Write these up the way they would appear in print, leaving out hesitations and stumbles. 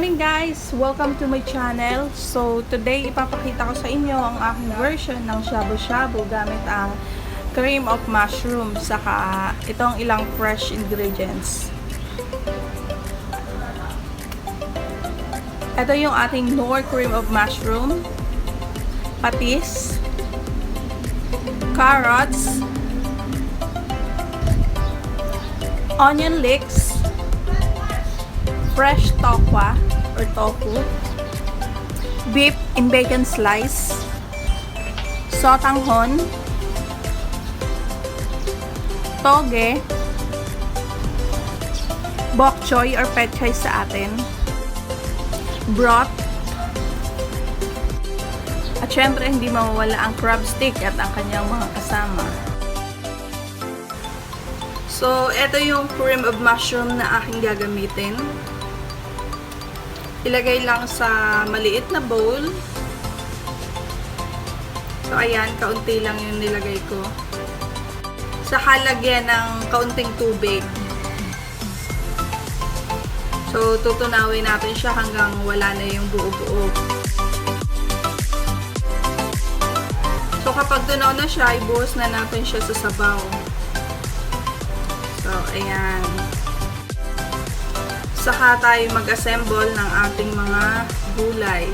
morning guys! Welcome to my channel. So today ipapakita ko sa inyo ang aking version ng shabu-shabu gamit ang cream of mushroom saka itong ilang fresh ingredients. Ito yung ating Knorr cream of mushroom, patis, carrots, onion leeks, fresh tokwa or tofu, beef in bacon slice, sotanghon, toge, bok choy or pechay sa atin, broth, at syempre hindi mawawala ang crab stick at ang kanyang mga kasama. So, ito yung cream of mushroom na aking gagamitin. Ilagay lang sa maliit na bowl. So, ayan, kaunti lang yung nilagay ko. Sa halagyan ng kaunting tubig. So, tutunawin natin siya hanggang wala na yung buo-buo. So, kapag tunaw na siya, ibuhos na natin siya sa sabaw. So, ayan. Saka tayo mag-assemble ng ating mga gulay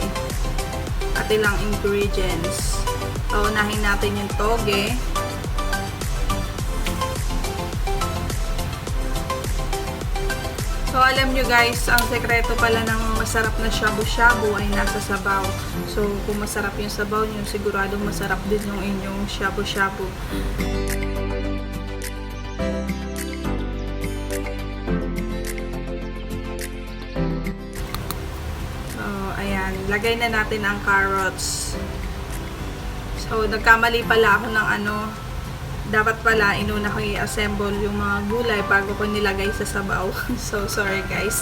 at ilang ingredients. So, unahin natin yung toge. So, alam nyo guys, ang sekreto pala ng masarap na shabu-shabu ay nasa sabaw. So, kung masarap yung sabaw nyo, siguradong masarap din yung inyong shabu-shabu. Lagay na natin ang carrots. So, nagkamali pala ako ng dapat pala inuna ko i-assemble yung mga gulay bago ko nilagay sa sabaw. So, sorry guys.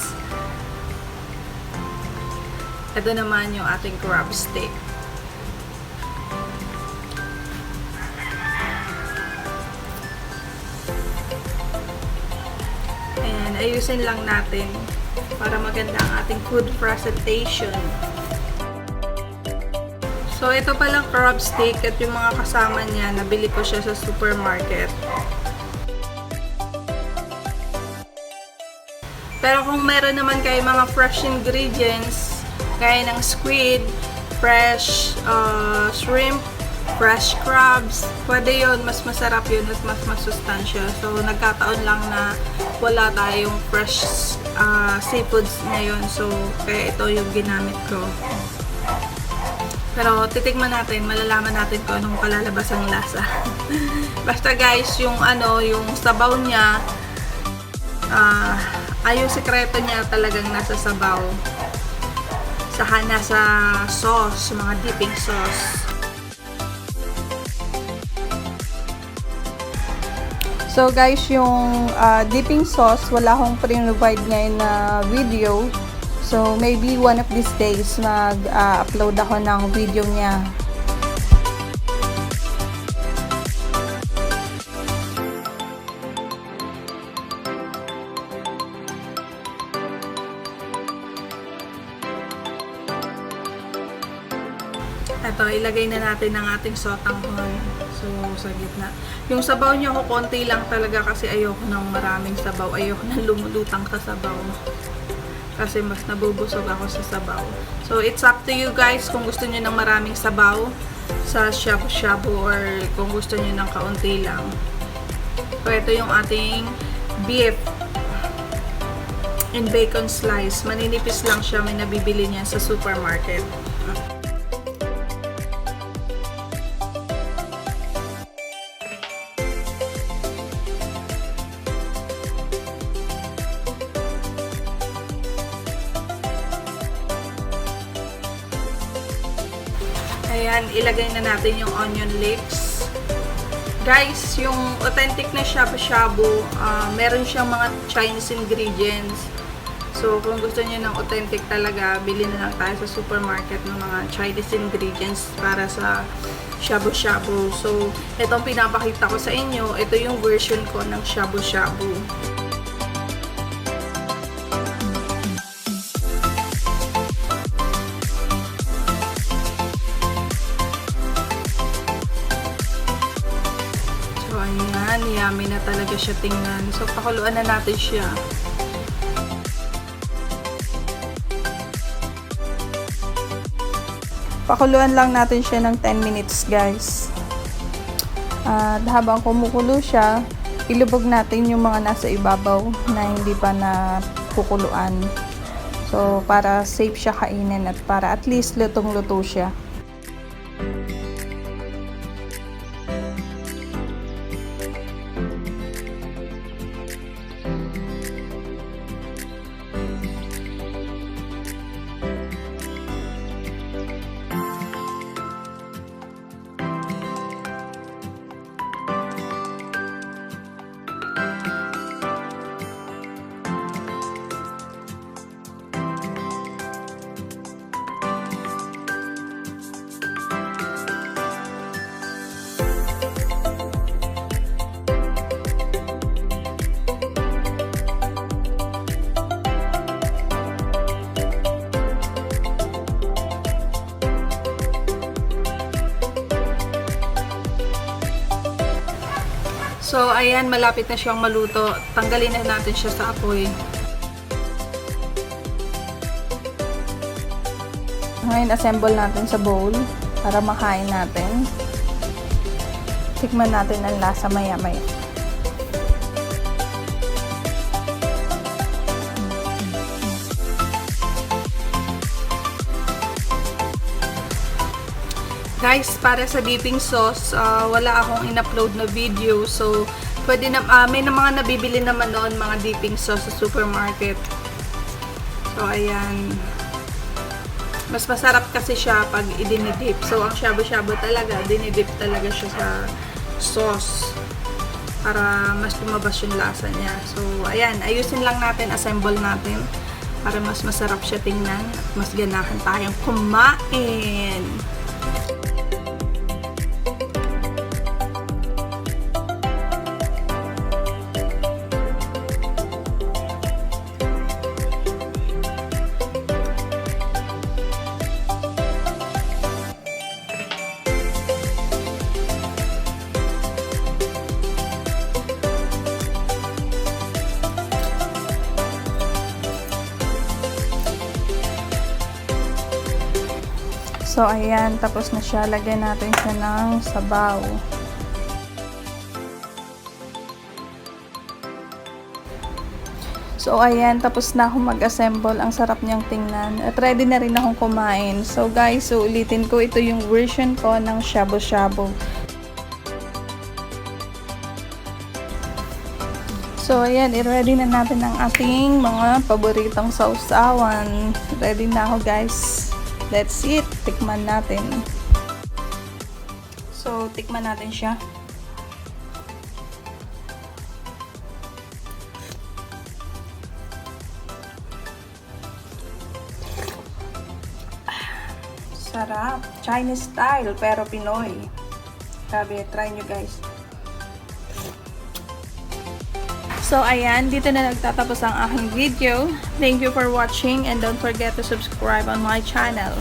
Ito naman yung ating crab stick. Ayan, ayusin lang natin para maganda ang ating food presentation. So, ito palang crab stick at yung mga kasama niya, nabili ko siya sa supermarket. Pero kung meron naman kayo mga fresh ingredients, gaya ng squid, fresh shrimp, fresh crabs, pwede yun, mas masarap yun at mas masustansya. So, nagkataon lang na wala tayong fresh seafoods ngayon. So, kaya ito yung ginamit ko. Pero titikman natin, malalaman natin kung anong palalabas ang lasa. Basta guys, yung sabaw niya, yung sekreto niya talagang nasa sabaw. Saka nasa sauce, mga dipping sauce. So guys, yung dipping sauce, wala akong pre-provide ngayon na video. So, maybe one of these days mag-upload ako ng video niya. Ito, ilagay na natin ang ating sotanghon. So, sa gitna. Yung sabaw niya ko, konti lang talaga kasi ayoko ng maraming sabaw. Ayoko ng lumulutang sa sabaw. Kasi mas nabubusog ako sa sabaw. So, it's up to you guys kung gusto niyo ng maraming sabaw sa shabu-shabu or kung gusto niyo ng kaunti lang. So, ito yung ating beef in bacon slice. Maninipis lang siya. May nabibili niya sa supermarket. Ayan, ilagay na natin yung onion leeks. Guys, yung authentic na shabu-shabu, meron siyang mga Chinese ingredients. So, kung gusto niyo ng authentic talaga, bili na lang tayo sa supermarket ng mga Chinese ingredients para sa shabu-shabu. So, itong pinapakita ko sa inyo, ito yung version ko ng shabu-shabu. Ayan, yummy na talaga siya tingnan. So, pakuluan na natin siya. Pakuluan lang natin siya ng 10 minutes, guys. At habang kumukulo siya, ilubog natin yung mga nasa ibabaw na hindi pa na kukuluan. So, para safe siya kainin at para at least lutong-luto siya. So, ayan, malapit na siyang maluto. Tanggalin na natin siya sa apoy. Ngayon, assemble natin sa bowl para makain natin. Tikman natin ang lasa maya-maya. Guys, para sa dipping sauce, wala akong in-upload na video. So, pwede na, may na mga nabibili naman noon mga dipping sauce sa supermarket. So, ayan. Mas masarap kasi siya pag idinidip. So, ang shabu-shabu talaga, dinidip talaga siya sa sauce para mas lumabas yung lasa niya. So, ayan. Ayusin lang natin, assemble natin para mas masarap siya tingnan at mas ganahan tayong kumain. So, ayan, tapos na siya. Lagyan natin siya ng sabaw. So, ayan, tapos na akong mag-assemble. Ang sarap niyang tingnan. At ready na rin akong kumain. So, guys, ulitin ko, ito yung version ko ng shabu-shabu. So, ayan, i-ready na natin ang ating mga paboritong sausawan. Ready na ako, guys. Let's eat. Tikman natin. So, tikman natin siya. Sarap. Chinese style, pero Pinoy. Sabi, try nyo guys. So, ayan, dito na nagtatapos ang aking video. Thank you for watching and don't forget to subscribe on my channel.